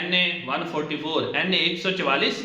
NA 144 NA 144।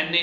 NA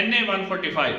NA 145,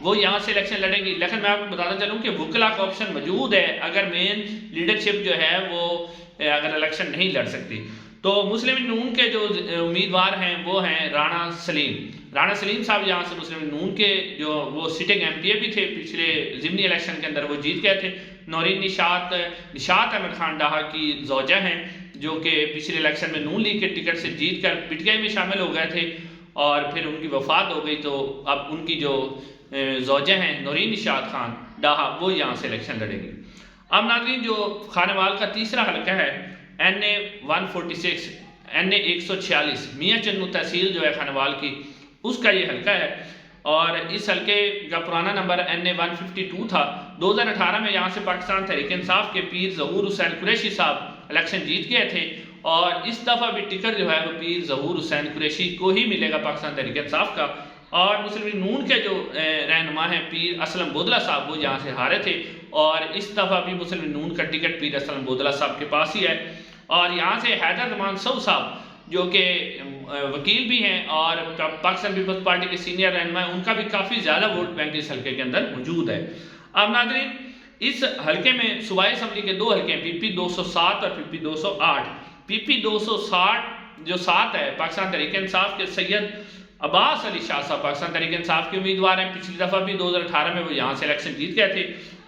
وہ یہاں سے الیکشن لڑیں گی. لیکن میں آپ کو بتاتا چلوں کہ وکلا کا آپشن موجود ہے اگر مین لیڈرشپ جو ہے وہ اگر الیکشن نہیں لڑ سکتی. تو مسلم نون کے جو امیدوار ہیں وہ ہیں رانا سلیم صاحب یہاں سے مسلم نون کے جو وہ سٹنگ ایم پی اے بھی تھے پچھلے ضمنی الیکشن کے اندر وہ جیت گئے تھے. نورین نشاط احمد خان ڈاہا کی زوجہ ہیں جو کہ پچھلے الیکشن میں نون لیگ کے ٹکٹ سے جیت کر پی ٹی آئی میں شامل ہو گئے تھے اور پھر ان کی وفات ہو گئی. تو اب ان کی جو زوجہ ہیں نورین نشاط خان ڈاہا وہ یہاں سے الیکشن لڑیں گی. اب ناظرین جو خانوال کا تیسرا حلقہ ہے این اے 146 این اے 146 میاں چنو تحصیل جو ہے خانوال کی اس کا یہ حلقہ ہے اور اس حلقے کا پرانا نمبر این اے 152 تھا. 2018 میں یہاں سے پاکستان تحریک انصاف کے پیر ظہور حسین قریشی صاحب الیکشن جیت گئے تھے اور اس دفعہ بھی ٹکٹ جو ہے وہ پیر ظہور حسین قریشی کو ہی ملے گا پاکستان تحریک انصاف کا. اور مسلم نون کے جو رہنما ہیں پیر اسلم بودلہ صاحب وہ یہاں سے ہارے تھے اور اس دفعہ بھی مسلم نون کا ٹکٹ پیر اسلم بودلہ صاحب کے پاس ہی ہے. اور یہاں سے حیدر رحمان سعود صاحب جو کہ وکیل بھی ہیں اور پاکستان پیپلز پارٹی کے سینئر رہنما ہیں ان کا بھی کافی زیادہ ووٹ بینک اس حلقے کے اندر موجود ہے. اب ناظرین اس حلقے میں صوبائی اسمبلی کے دو حلقے ہیں پی پی 207 اور پی پی 208. پی پی 260 جو 7 ہے پاکستان تحریک انصاف کے سید عباس علی شاہ صاحب پاکستان تحریک انصاف کے امیدوار ہیں. پچھلی دفعہ بھی 2018 میں وہ یہاں سے الیکشن جیت گئے تھے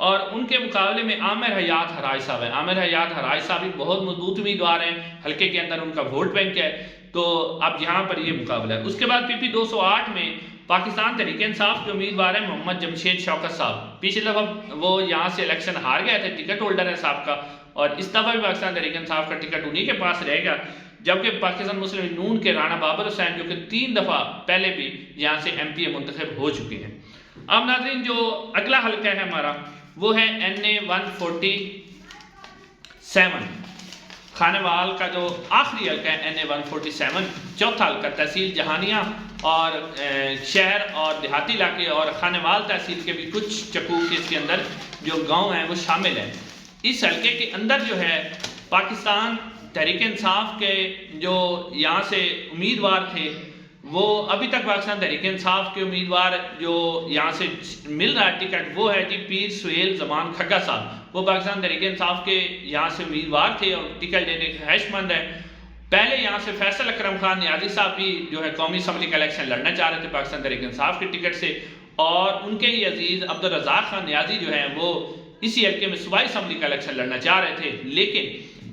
اور ان کے مقابلے میں عامر حیات ہراج صاحب ہیں. عامر حیات ہراج صاحب بھی بہت مضبوط امیدوار ہیں حلقے کے اندر ان کا ووٹ بینک ہے. تو اب یہاں پر یہ مقابلہ ہے. اس کے بعد پی پی 208 میں پاکستان تحریک انصاف کے امیدوار ہیں محمد جمشید شوکت صاحب. پچھلی دفعہ وہ یہاں سے الیکشن ہار گئے تھے ٹکٹ ہولڈر ہے صاحب کا اور اس دفعہ بھی پاکستان تحریک انصاف کا ٹکٹ انہی کے پاس رہے گا. جبکہ پاکستان مسلم نون کے رانا بابر حسین جو کہ 3 دفعہ پہلے بھی یہاں سے ایم پی اے منتخب ہو چکے ہیں. اب ناظرین جو اگلا حلقہ ہے ہمارا وہ ہے این اے 147 خانوال کا جو آخری حلقہ ہے این اے 147 چوتھا حلقہ تحصیل جہانیہ اور شہر اور دیہاتی علاقے اور خانوال تحصیل کے بھی کچھ چکوک اس کے اندر جو گاؤں ہیں وہ شامل ہیں. اس حلقے کے اندر جو ہے پاکستان تحریک انصاف کے جو یہاں سے امیدوار تھے وہ ابھی تک پاکستان تحریک انصاف کے امیدوار جو یہاں سے مل رہا ہے ٹکٹ وہ ہے جی پیر سہیل زمان کھگا صاحب. وہ پاکستان تحریک انصاف کے یہاں سے امیدوار تھے اور ٹکٹ لینے کے خواہش مند ہیں. پہلے یہاں سے فیصل اکرم خان نیازی صاحب بھی جو ہے قومی اسمبلی کا الیکشن لڑنا چاہ رہے تھے پاکستان تحریک انصاف کے ٹکٹ سے اور ان کے ہی عزیز عبدالرزاق خان نیازی جو ہیں وہ اسی حلقے میں صوبائی اسمبلی کا الیکشن لڑنا چاہ رہے تھے. لیکن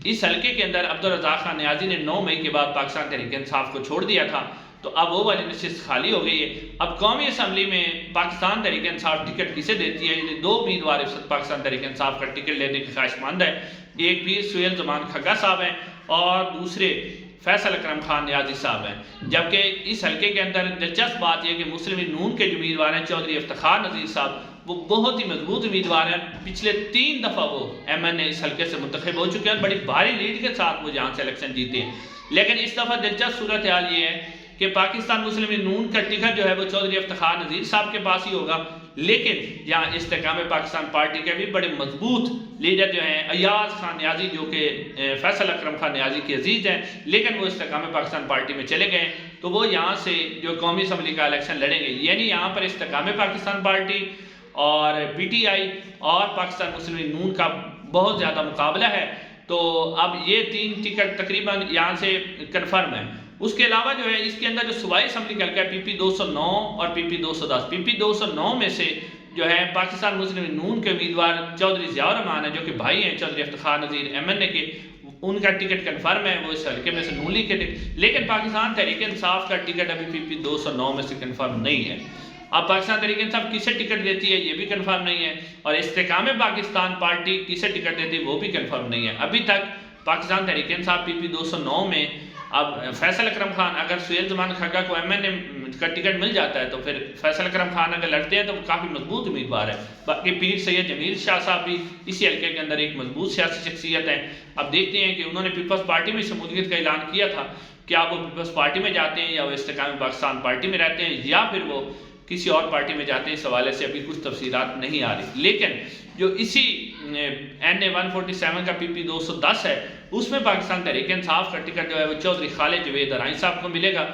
اس حلقے کے اندر عبدالرزاق خان نیازی نے 9 مئی کے بعد پاکستان تحریک انصاف کو چھوڑ دیا تھا تو اب وہ والی نشست خالی ہو گئی ہے. اب قومی اسمبلی میں پاکستان تحریک انصاف ٹکٹ کسے دیتی ہے؟ یہ 2 امیدوار پاکستان تحریک انصاف کا ٹکٹ لینے کے خواہش مند ہے. ایک پیر سہیل زمان کھگا صاحب ہیں اور دوسرے فیصل اکرم خان نیازی صاحب ہیں. جبکہ اس حلقے کے اندر دلچسپ بات یہ کہ مسلم نون کے جو امیدوار ہیں چودھری افتخار نذیر صاحب وہ بہت ہی مضبوط امیدوار ہیں. پچھلے 3 دفعہ وہ ایم این اے اس حلقے سے منتخب ہو چکے ہیں بڑی بھاری لیڈ کے ساتھ وہ جہاں سے الیکشن جیتے ہیں. لیکن اس دفعہ دلچسپ صورتحال یہ ہے کہ پاکستان مسلم نون کا ٹکٹ جو ہے وہ چودھری افتخار نذیر صاحب کے پاس ہی ہوگا. لیکن یہاں استحکام پاکستان پارٹی کے بھی بڑے مضبوط لیڈر جو ہیں ایاز خان نیازی جو کہ فیصل اکرم خان نیازی کے عزیز ہیں لیکن وہ استحکام پاکستان پارٹی میں چلے گئے تو وہ یہاں سے جو قومی اسمبلی کا الیکشن لڑیں گے. یعنی یہاں پر استحکام پاکستان پارٹی اور پی ٹی آئی اور پاکستان مسلم نون کا بہت زیادہ مقابلہ ہے. تو اب یہ 3 ٹکٹ تقریباً یہاں سے کنفرم ہے. اس کے علاوہ جو ہے اس کے اندر جو صوبائی اسمبلی کا حلقہ ہے پی پی 209 اور پی پی 210. پی پی 209 میں سے جو ہے پاکستان مسلم نون کے امیدوار چودھری ضیاء الرحمان ہیں جو کہ بھائی ہیں چودھری افتخار نذیر ایم این اے کے ان کا ٹکٹ کنفرم ہے وہ اس حلقے میں سے نون لیگ کے ٹکٹ. لیکن پاکستان تحریک انصاف کا ٹکٹ ابھی پی پی 209 میں سے کنفرم نہیں ہے. اب پاکستان تحریک انصاف کسے ٹکٹ دیتی ہے یہ بھی کنفرم نہیں ہے اور استحکام پاکستان پارٹی کسے ٹکٹ دیتی ہے وہ بھی کنفرم نہیں ہے. ابھی تک پاکستان تحریک انصاف پی پی 209 میں اب فیصل اکرم خان اگر سہیل زمان کھگا کو ایم این اے کا ٹکٹ مل جاتا ہے تو پھر فیصل اکرم خان اگر لڑتے ہیں تو وہ کافی مضبوط امیدوار ہے. باقی پیر سید جمیل شاہ صاحب بھی اسی حلقے کے اندر ایک مضبوط سیاسی شخصیت ہیں. اب دیکھتے ہیں کہ انہوں نے پیپلز پارٹی میں شمولیت کا اعلان کیا تھا کہ آپ وہ پیپلز پارٹی میں جاتے ہیں یا وہ استحکام پاکستان پارٹی میں رہتے ہیں یا پھر وہ کسی اور پارٹی میں جاتے ہیں. اس حوالے سے ابھی کچھ تفصیلات نہیں آ رہی. لیکن جو اسی این اے 147 کا پی پی 210 ہے اس میں پاکستان تحریک انصاف کا ٹکٹ جو ہے وہ چودھری خالد جوید ارائیں صاحب کو ملے گا.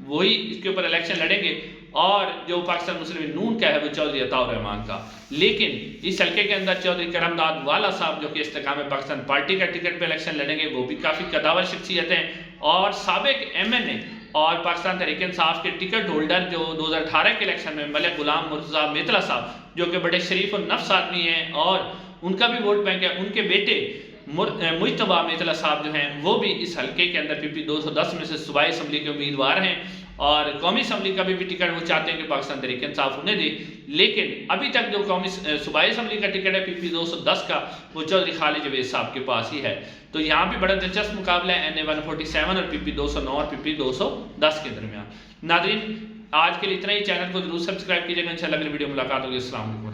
وہی اس کے اوپر الیکشن لڑیں گے اور جو پاکستان مسلم نون کا ہے وہ چودھری عطاء الرحمان کا. لیکن اس حلقے کے اندر چودھری کرم داد والا صاحب جو کہ استحکام پاکستان پارٹی کا ٹکٹ پہ الیکشن لڑیں گے، وہ بھی کافی قداور شخصیت ہیں، اور سابق MNA اور پاکستان تحریک انصاف کے ٹکٹ ہولڈر جو 2018 کے الیکشن میں ملک غلام مرتضیٰ میتلا صاحب جو کہ بڑے شریف النفس آدمی ہیں اور ان کا بھی ووٹ بینک ہے، ان کے بیٹے مجتبیٰ میتلا صاحب جو ہیں وہ بھی اس حلقے کے اندر PP 210 میں سے صوبائی اسمبلی کے امیدوار ہیں، اور قومی اسمبلی کا بھی ٹکٹ وہ چاہتے ہیں کہ پاکستان تحریک انصاف انہیں دے. لیکن ابھی تک جو قومی صوبائی اسمبلی کا ٹکٹ ہے PP 210 کا وہ چودھری خالد جاوید صاحب کے پاس ہی ہے. تو یہاں بھی بڑا دلچسپ مقابلہ ہے NA 147 اور PP 209 اور PP 210 کے درمیان. ناظرین آج کے لیے اتنا ہی. چینل کو ضرور سبسکرائب کیجیے گا. انشاءاللہ اگلی ویڈیو ملاقات ہوگی. السلام علیکم.